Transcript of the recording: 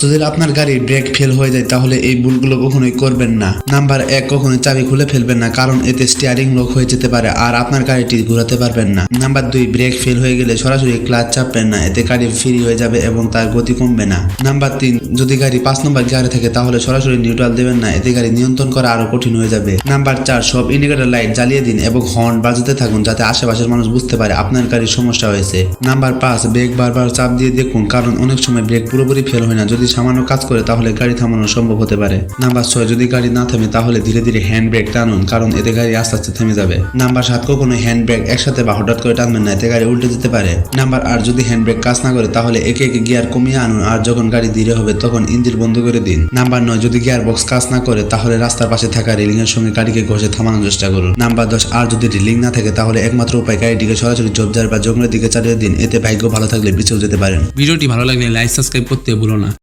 যদি আপনার গাড়ির ব্রেক ফেল হয়ে যায় তাহলে এই ভুলগুলো কখনোই করবেন না। নাম্বার 1, কখনোই চাবি খুলে ফেলবেন না, কারণ এতে স্টিয়ারিং লক হয়ে যেতে পারে আর আপনার গাড়িটি ঘোরাতে পারবেন না। নাম্বার 2, ব্রেক ফেল হয়ে গেলে সরাসরি ক্লাচ চাপবেন না, এতে গাড়ি ফ্রি হয়ে যাবে এবং তার গতি কমবে না। নাম্বার 3, যদি গাড়ি 5 নম্বর গিয়ারে থাকে তাহলে সরাসরি নিউট্রাল দেবেন না, এতে গাড়ি নিয়ন্ত্রণ করা আরো কঠিন হয়ে যাবে। নাম্বার 4, সব ইন্ডিকেটর লাইট জ্বালিয়ে দিন এবং হর্ন বাজাতে থাকুন যাতে আশেপাশের মানুষ বুঝতে পারে আপনার গাড়ির সমস্যা হয়েছে। নাম্বার 5, ব্রেক বারবার চাপ দিয়ে দেখুন, কারণ অনেক সময় ব্রেক পুরোপুরি ফেল হয় না, যদি সামান্য কাজ করে তাহলে গাড়ি থামানো সম্ভব হতে পারে। নাম্বার 6, যদি গাড়ি না থামে তাহলে ধীরে ধীরে হ্যান্ড ব্রেক টানুন, কারণ এতে গাড়ি আস্তে আস্তে থেমে যাবে। নাম্বার 7, কখনো হ্যান্ড ব্রেক একসাথে বা হঠাৎ করে টানবেন না, এতে গাড়ি উল্টে যেতে পারে। নাম্বার 8, যদি হ্যান্ড ব্রেক কাজ না করে তাহলে একে একে গিয়ার কমিয়ে আনুন আর যখন গাড়ি ধীরে হবে তখন ইঞ্জিন বন্ধ করে দিন। নাম্বার 9, যদি গিয়ার বক্স কাজ না করে তাহলে রাস্তার পাশে থাকা রেলিং এর সঙ্গে গাড়িকে ঘষে থামানোর চেষ্টা করুন। নাম্বার 10, আর যদি রেলিং না থাকে তাহলে একমাত্র উপায় গাড়িটিকে সরাসরি ঝোপঝাড় বা জঙ্গলের দিকে চালিয়ে দিন, এতে ভাগ্য ভালো থাকলে পিছেও যেতে পারেন। ভিডিওটি ভালো লাগলে লাইক সাবস্ক্রাইব করতে ভুলো না।